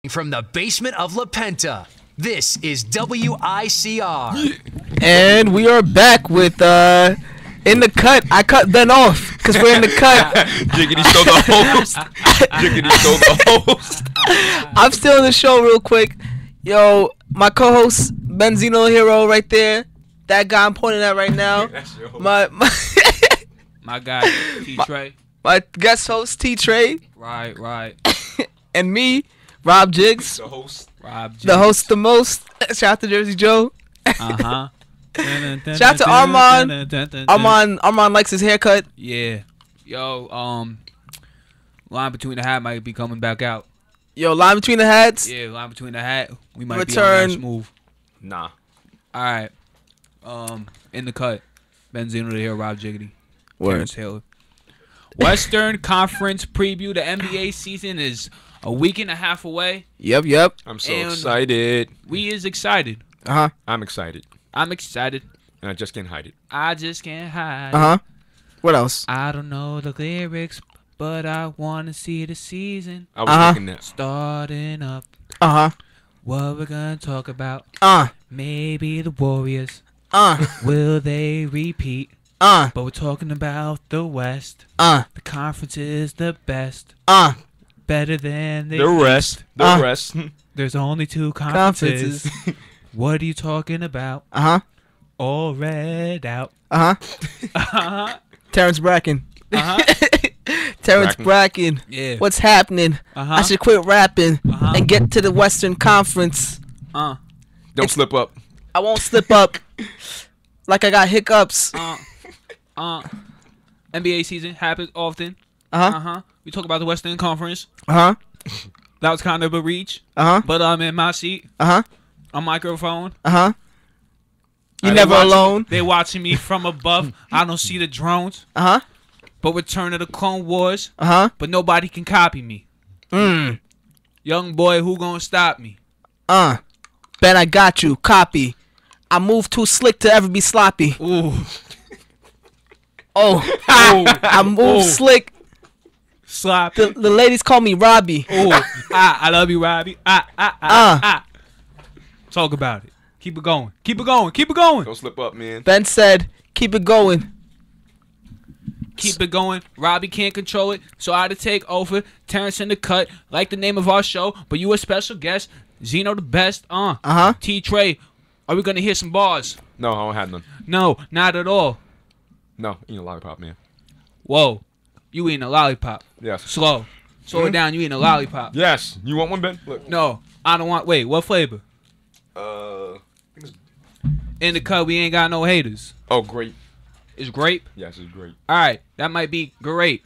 From the basement of La Penta, this is WICR. And we are back with In the Cut. I cut Ben off because we're in the cut. Jiggity stole the host. Jiggity stole the host. I'm still in the show real quick. Yo, my co-host, Benzino Hero right there. That guy I'm pointing at right now. That's your host. My guy, T-Trey. My guest host, T-Trey. Right. And me, Rob Jiggs. The host. Rob Jiggs. The host the most. Shout out to Jersey Joe. Uh-huh. Shout out to Armand. Armand likes his haircut. Yeah. Yo, Line Between the Hat might be coming back out. Yo, Line Between the Hats. Yeah, Line Between the Hat. We might Return. be on that move. Nah. All right. In the Cut. Benzino here, Rob Jiggity. Word. Terrence Taylor. Western Conference preview. The NBA season is a week and a half away. Yep. I'm so And excited. We is excited. Uh-huh. I'm excited. I'm excited. And I just can't hide it. I just can't hide. Uh-huh. What else? I don't know the lyrics, but I want to see the season I was thinking that. starting up. Uh-huh. What we're going to talk about. Uh. Maybe the Warriors. Uh. Will they repeat? Uh. But we're talking about the West. Uh. The conference is the best. Better than The rest. The rest. There's only two conferences. Conferences. What are you talking about? Uh-huh. All read out. Uh-huh. Uh-huh. Terrence Bracken. Uh-huh. Terrence Bracken. Yeah. What's happening? Uh-huh. I should quit rapping Uh-huh. and get to the Western Conference. Don't slip up. I won't slip up like I got hiccups. NBA season happens often. Uh-huh. We talk about the Western Conference. Uh-huh. That was kind of a reach. Uh-huh. But I'm in my seat. Uh-huh. A microphone. Uh-huh. You They never watching- alone. They watching me from above. I don't see the drones. Uh-huh. But Return of the Clone Wars. Uh-huh. But nobody can copy me. Young boy, who gonna stop me? Ben, I got you. Copy. I move too slick to ever be sloppy. Ooh. Oh. I move slick. Slap. The ladies call me Robbie. Ooh. I love you, Robbie. Talk about it. Keep it going. Keep it going. Keep it going. Don't slip up, man. Ben said, keep it going. Keep it going. Robbie can't control it, so I had to take over. Terrence in the Cut, like the name of our show, but you a special guest. Zeno the best. Uh-huh. T-Trey, are we gonna hear some bars? No, I don't have none. No, not at all. No, eat a lollipop, man. Whoa, you eating a lollipop. Yes. Slow it down. You eating a lollipop. Yes. You want one, Ben? Look. No, I don't want. Wait, what flavor? In the Cut, we ain't got no haters. Oh, great. It's grape. Yes, it's great. All right, that might be great.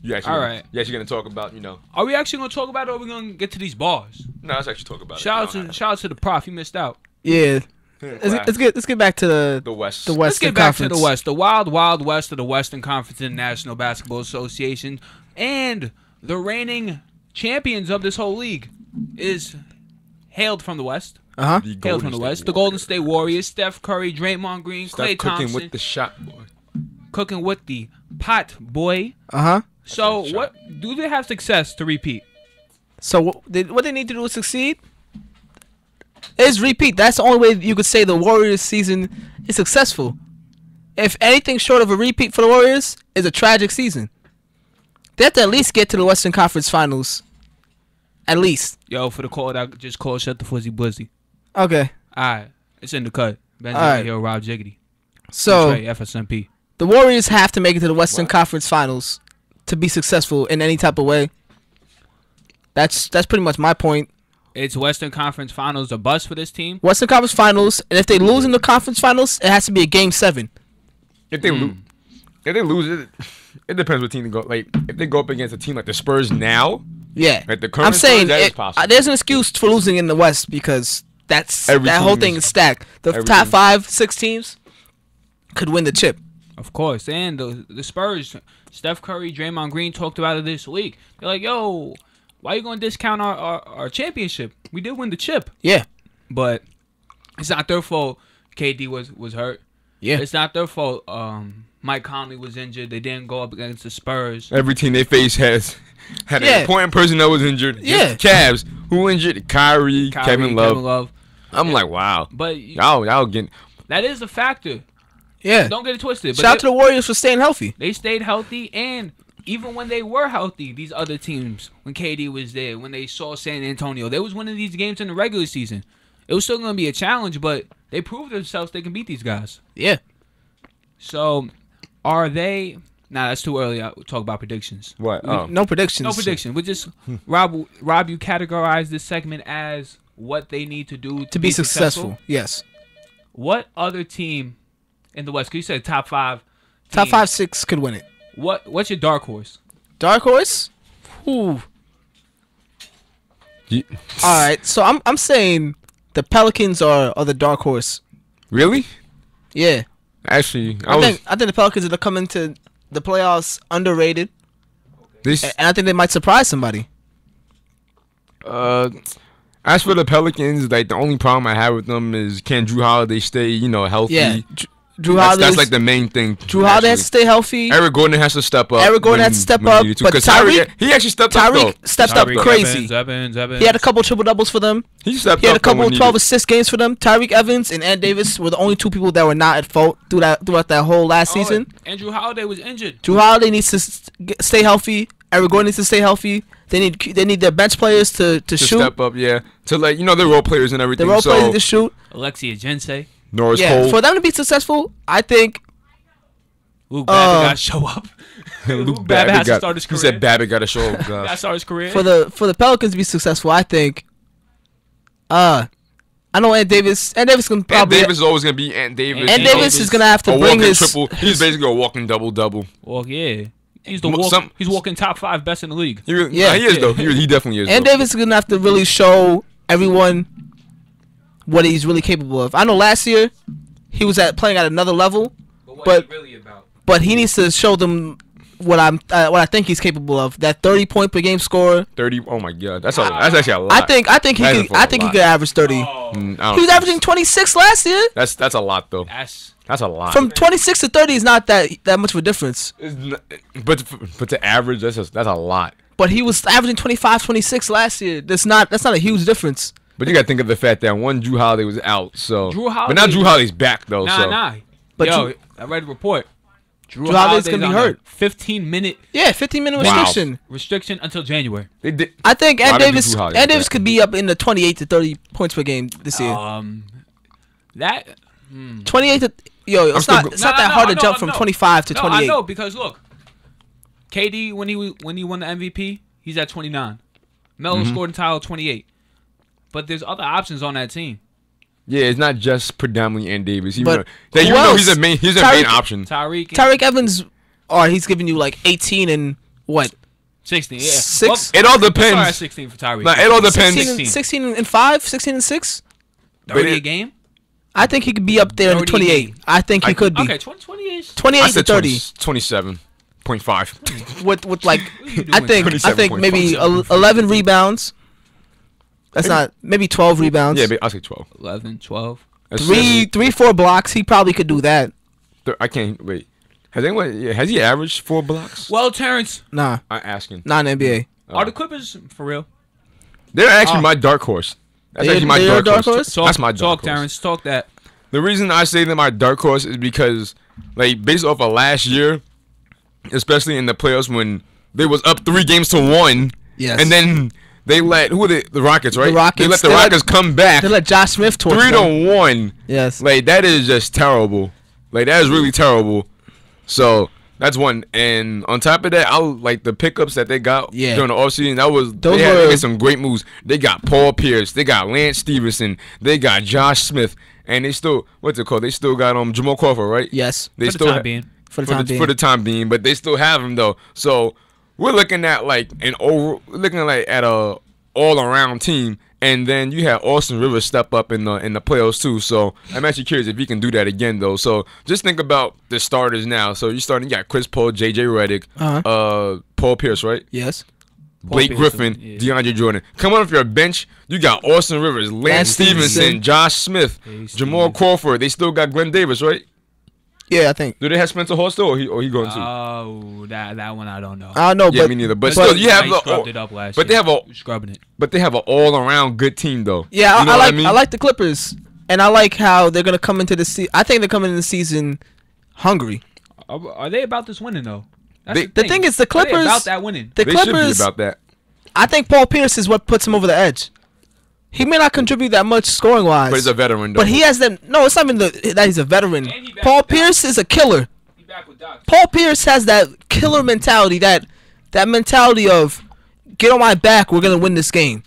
You actually, All right. You actually gonna talk about, Are we actually gonna talk about it, or are we gonna get to these bars? No, let's actually talk about Shout it. out to the prof. You missed out. Yeah. Let's Let's get back to the West. the Let's Western get back Conference. to the West. The wild, wild West of the Western Conference International Basketball Association. And the reigning champions of this whole league is hailed from the West. Uh-huh. The Hailed Golden from the State West. The Warriors. Golden State Warriors, Steph Curry, Draymond Green, Steph Klay cooking Thompson. with the shot, boy. Cooking with the pot, boy. Uh-huh. So, That's a what do they have success to repeat? So what they need to do to succeed is repeat. That's the only way you could say the Warriors season is successful. If anything short of a repeat for the Warriors is a tragic season. They have to at least get to the Western Conference Finals. At least. Yo, for the call that just called Shut the Fuzzy Buzzy. Okay. Alright, it's in the cut. Ben All right. here, Rob Jiggity. So Trey, FSMP. the Warriors have to make it to the Western Conference Finals to be successful in any type of way. That's pretty much my point. It's Western Conference Finals a bust for this team. Western Conference Finals, and if they lose in the Conference Finals, it has to be a Game 7. If they lose it depends what team they go. Like, if they go up against a team like the Spurs now, Yeah. like the current I'm saying Spurs, that is possible. there's an excuse for losing in the West because that whole team thing is- is stacked. The every top team. 5-6 teams could win the chip. Of course. And the Spurs, Steph Curry, Draymond Green talked about it this week. They're like, yo, why you going to discount our championship? We did win the chip. Yeah. But it's not their fault KD was hurt. Yeah. It's not their fault Mike Conley was injured. They didn't go up against the Spurs. Every team they face had Yeah. an important person that was injured. Yeah. The Cavs, who injured? Kyrie, Kevin Love. I'm like, wow. But Y'all get. that is a factor. Yeah. Don't get it twisted. But Shout out to the Warriors for staying healthy. they stayed healthy, and even when they were healthy, these other teams, when KD was there, when they saw San Antonio, they was winning these games in the regular season. It was still going to be a challenge, but they proved themselves they can beat these guys. Yeah. So, are they? Nah, that's too early. I'll talk about predictions. What? Oh. No predictions. No prediction. We just Rob. You categorize this segment as what they need to do To be successful. Yes. What other team in the West? 'Cause you said top 5. Top teams. 5, 6 could win it. What's your dark horse? Dark horse? Ooh. You- All right. So I'm saying the Pelicans are the dark horse. Really? Yeah. Actually, I think the Pelicans are coming to the playoffs underrated, this. and I think they might surprise somebody. As for the Pelicans, like the only problem I have with them is can Drew Holiday stay, healthy? Yeah. Drew That's Holiday. like the main thing. Drew Holiday has to stay healthy. Eric Gordon has to step up. Eric Gordon has to step up, needed to, but 'cause Tyreek- he actually stepped up though. Tyreek stepped up Tyreek crazy. Evans. He had a couple triple doubles for them. He stepped He had a up though couple when 12 needed. assist games for them. Tyreek Evans and Ant Davis were the only two people that were not at fault throughout that whole last season. Andrew Holiday was injured. Drew Holiday needs to stay healthy. Eric Gordon needs to stay healthy. They need their bench players to to shoot. step up, yeah. To they're role players and The everything. role so players need to shoot. Alexia Jensei. Norris Yeah, Cole, for them to be successful, I think Luke Babbitt got to show up. Luke Babbitt has to start his He career. said Babbitt got to show up. Got to start his career. for the Pelicans to be successful, I think. I know Ant Davis. Ant Davis can Ant probably. Davis is always gonna be Ant Davis. Ant Davis is gonna have to a bring walking his triple. He's basically a walking double. Well, yeah. He's he's walking top 5 best in the league. Yeah. He is though. He definitely is. Ant though. Davis is gonna have to really show everyone what he's really capable of. I know last year he was playing at another level, But- he really about? but he needs to show them what I think he's capable of. That 30-point per game score. 30. Oh my God, that's actually a lot. I think he That is could. I think he lot. could average 30. I don't He was know. averaging 26 last year. That's a lot though. That's a lot. From 26 to 30 is not that much of a difference. But to average, that's a lot. But he was averaging 25, 26 last year. That's not a huge difference. But you got to think of the fact that Drew Holiday was out. So Drew but Holiday- now Drew Holiday's back though. Nah, so nah. But Yo, I read a report. Drew Holiday's Holiday's gonna be on hurt. a 15-minute Yeah, 15-minute Wow. restriction. until January. they did. I think Why Ant did Davis Drew Holiday Ant do Davis that? could be up in the 28 to 30 points per game this year. That 28 to it's still not go- it's not that No, hard to I know, jump I from know. 25 to no, 28. I know because look, KD when he won the MVP, he's at 29. Melo Mm-hmm. scored in Tyler 28. But there's other options on that team. Yeah, it's not just predominantly Ant Davis. But That you who know else? he's a main Tyreek- option. Tyreek Evans, he's giving you like 18 and what? 16. Yeah. Six? It all Sorry, depends. 16 for Tyreek. Nah, it all depends. 16 and 5, 16 and 6. 30 But a game. I think he could be up there in the 30 28. game. I think he could be. Okay, 20 is. 28 I to said 30 27.5. with like you I doing? think maybe 27.5. 11 rebounds. That's not maybe 12 rebounds. Yeah, but I'll say 12. 11, 12. That's Three, 4 blocks. He probably could do that. I can't wait. Has he averaged 4 blocks? Well, Terrence, Nah, I'm asking. not in the NBA. are the Clippers for real? They're actually my dark horse. That's They're- actually my they're dark horse. Talk- That's my dark Talk, horse. Terrence. Talk that. The reason I say they're my dark horse is because, like, based off of last year, especially in the playoffs when they was up 3-1, Yes. and then they let the Rockets, right? The Rockets. They let the They let- Rockets come back They let Josh Smith torch 3-1. Yes. Like that is just terrible. Like that is really terrible. So that's one. And on top of that, I like the pickups that they got Yeah. during the offseason. Those They were- made some great moves. They got Paul Pierce. They got Lance Stevenson. They got Josh Smith. And they still what's it called? They still got Jamal Crawford, right? Yes. They For the still time being. For the time being. for the time being, but they still have him though. So we're looking at like at a all around team, and then you have Austin Rivers step up in the playoffs too. So I'm actually curious if he can do that again though. So just think about the starters now. So you're starting. You got Chris Paul, JJ Redick, Paul Pierce, right? Yes. Blake Pierce, Griffin, yeah. DeAndre Jordan. Coming off your bench, you got Austin Rivers, Lance Lance Stevenson, Stevenson. Josh Smith, Hey, Jamal Steve. Crawford. They still got Glenn Davis, right? Yeah, I think. Do they have Spencer Hall still, or he going to? Oh, that one I don't know. I don't know, Yeah, but me neither. But But still, you have he scrubbed it up last but they year. have a Scrubbing it. but they have an all around good team though. yeah, You know I what like mean? I like the Clippers, and I like how they're gonna come into the season. I think they're coming into the season hungry. Are they about this winning though? They- The thing is, the Are they Clippers. about that winning. The They should be Clippers. about that. I think Paul Pierce is what puts him over the edge. He may not contribute that much scoring wise, But he's a veteran though. but he has them. No, it's not even that he's a veteran. And he back Paul with Doc. Pierce is a killer. He back with Doc. Paul Pierce has that killer mentality. That mentality of get on my back. We're gonna win this game.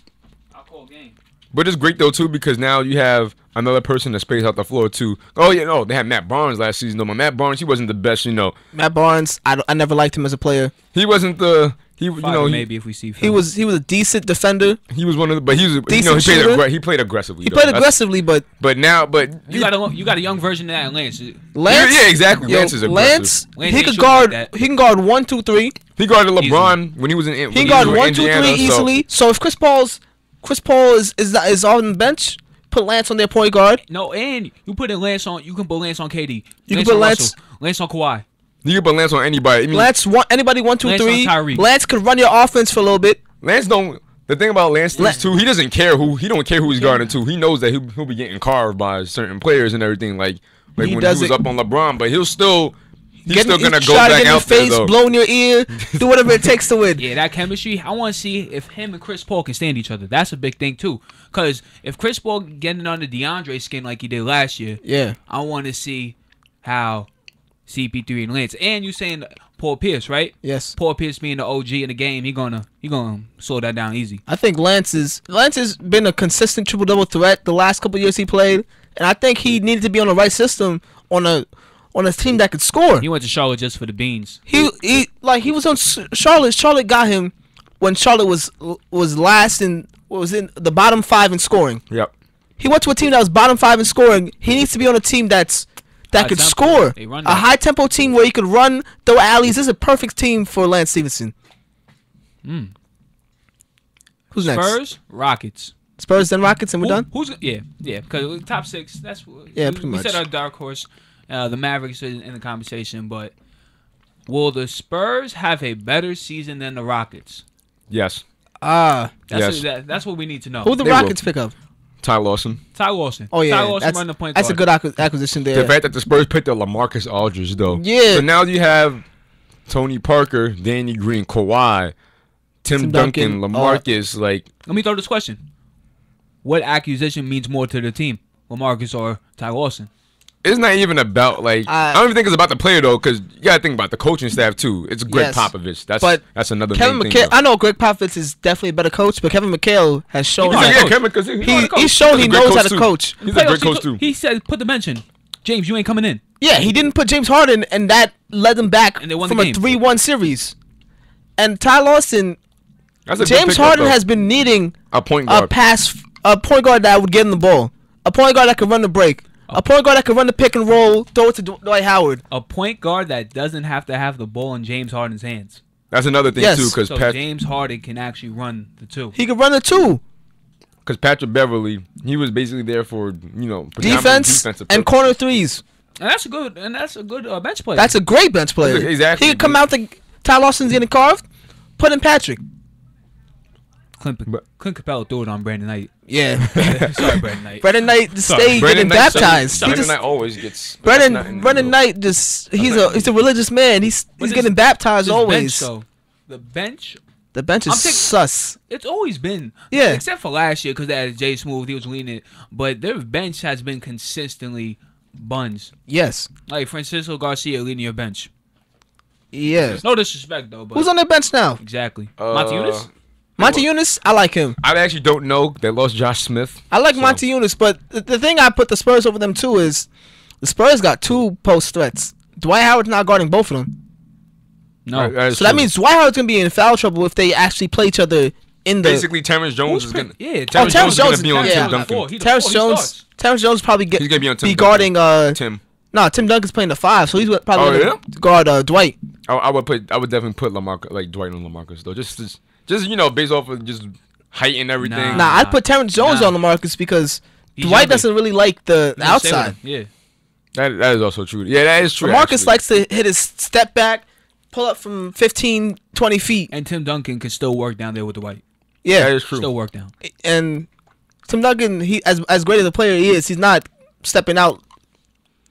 I'll call game. But it's great though too because now you have another person to space out the floor too. Oh yeah, no, they had Matt Barnes last season though. But Matt Barnes, he wasn't the best. Matt Barnes. I never liked him as a player. He wasn't the he. Fire He, maybe if we see. He was a decent defender. he was one of the. But he was. Decent He played. shooter. He played aggressively. He though. played That's- aggressively, but But now, You got a young version of that in Lance. Lance. Yeah, exactly. Yo, Lance is aggressive. Lance, Lance he ain't could shooting guard. like that. He can guard 1, 2, 3. He guarded LeBron when he was in. When He can was guard with 1, 2, 3 Indiana, so- easily. So if Chris Paul is on the bench, put Lance on their point guard. No, and you put Lance on. You can put Lance on KD. You can put on Lance- Russell, Lance on Kawhi. You can put Lance on anybody. I mean, Anybody 1, 2, Lance 3. on Kyrie. Lance could run your offense for a little bit. Lance don't. The thing about Lance is too, he doesn't care who he don't care who he's guarding to. He knows that he'll be getting carved by certain players and everything. Like He when he does was it- up on LeBron, but he's still gonna go try to back get in your out there face, though. blow in your ear, do whatever it takes to win. Yeah, that chemistry. I want to see if him and Chris Paul can stand each other. That's a big thing too. Cause if Chris Paul getting under DeAndre's skin like he did last year, Yeah. I want to see how CP3 and Lance. And you saying Paul Pierce, right? Yes. Paul Pierce being the OG in the game, he gonna slow that down easy. I think Lance has been a consistent triple double threat the last couple years he played, and I think he needed to be on the right system on a team that could score. He went to Charlotte just for the beans. He was on Charlotte. Charlotte got him when Charlotte was last in was in the bottom 5 in scoring. Yep. He went to a team that was bottom 5 in scoring. He needs to be on a team that High could tempo. score. They run A that. high tempo team where he could run, throw alleys. This is a perfect team for Lance Stevenson. Who's next? Spurs, Rockets. Spurs then Rockets, and we're done. Who's yeah, because top 6. That's Yeah, we, pretty we much. said our dark horse. The Mavericks are in the conversation, but will the Spurs have a better season than the Rockets? Yes. That's Yes. that's what we need to know. Who the They Rockets pick up? Ty Lawson. Ty Lawson. Oh yeah, Ty Lawson that's, running the point that's a guard. good acquisition there. The fact that the Spurs picked up LaMarcus Aldridge though. Yeah. So now you have Tony Parker, Danny Green, Kawhi, Tim Duncan, Duncan, LaMarcus. Like Let me throw this question: what acquisition means more to the team, LaMarcus or Ty Lawson? it's not even about like I don't even think it's about the player though, because you gotta think about the coaching staff too. It's Greg Yes. Popovich. But That's another Kevin main McHale. thing. I know Greg Popovich is definitely a better coach, but Kevin McHale has shown He's Though. a that good Yeah, coach. Kevin, because he's shown he knows how to coach. He's a great coach too. He said, "Put the bench in." James, you ain't coming in. Yeah, he didn't put James Harden, and that led them back And they won from the a game. 3-1 series. And Ty Lawson, That's a good James pickup, Harden though. has been needing a point a guard. a point guard that would get him the ball, a point guard that could run the break, a point guard that could run the pick and roll, throw it to Dwight Howard. A point guard that doesn't have to have the ball in James Harden's hands. That's another thing Yes. too, because So James Harden can actually run the two. He could run the two. Patrick Beverly, he was basically there for predominantly Defense defensive and purpose. corner threes. And that's a good bench player. That's a great bench player. Exactly. He could come out the Ty Lawson's getting carved, put in Patrick. Clint Capella threw it on Brandon Knight. Yeah. Sorry, Brandon Knight. Brendan Knight just Sorry. stay getting baptized. He Brandon just Knight always gets. Brendan Knight just he's a religious man. He's But getting baptized this always. Bench, though, the bench, The bench is I'm taking- sus. it's always been. Yeah. Except for last year because they had Jay Smooth, he was leading it. But their bench has been consistently buns. Yes. Like Francisco Garcia leading your bench. Yeah. No disrespect though, but Who's on their bench now? exactly. Monty Eunice? Monty Eunice, I like him. I actually don't know. They lost Josh Smith. I like So- Monty Eunice, but the thing I put the Spurs over them too is the Spurs got 2 post threats. Dwight Howard's not guarding both of them. No. So that means Dwight Howard's gonna be in foul trouble if they actually play each other in the. Basically Terrence Jones Who's is gonna. yeah, Terrence Terrence Jones is Jones gonna be on is- Tim yeah. Duncan. Terrence Jones. Terrence Jones probably He's gonna be on Tim Duncan. guarding Tim. No, Tim Duncan's playing the 5, so he's probably Oh, gonna guard Dwight. I would definitely put LaMarcus, like Dwight on LaMarcus though. Just based off of just height and everything. I'd put Terrence Jones Nah. on LaMarcus because He's Dwight younger. doesn't really like the No, stay with outside. him. Yeah. That is also true. Yeah, that is true. Marcus actually. likes to hit his step back, pull up from 15, 20 feet. And Tim Duncan can still work down there with the white. Yeah, That is true. Still work down. and Tim Duncan, he as great as a player he is, he's not stepping out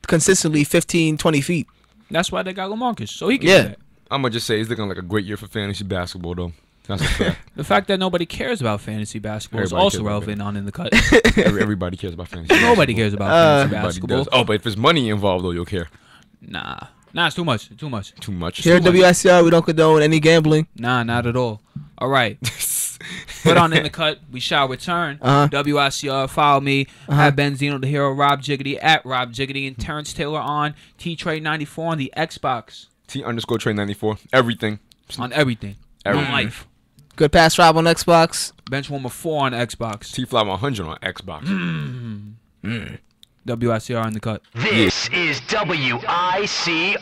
consistently 15, 20 feet. That's why they got LaMarcus, so he can Yeah. do that. I'm gonna just say it's looking like a great year for fantasy basketball, though. That's a fact. The fact that nobody cares about fantasy basketball is Everybody also cares about relevant on In the Cut. Everybody cares about fantasy. Nobody basketball. cares about fantasy Everybody basketball. does. Oh, but if there's money involved, though, you'll care. Nah, it's too much. Too much. Too much. Here at WICR, we don't condone any gambling. Nah, not at all. All right. But on In the Cut, we shall return. WICR, follow me at Benzino the Hero, Rob Jiggity at Rob Jiggity, and Terrence Taylor on T-Trade94 on the Xbox. T_Trade94. Everything. On everything. Everything. On life. Good pass Rob on Xbox. Benchwarmer 4 on Xbox. T-Fly 100 on Xbox. WICR in the Cut. This is WICR.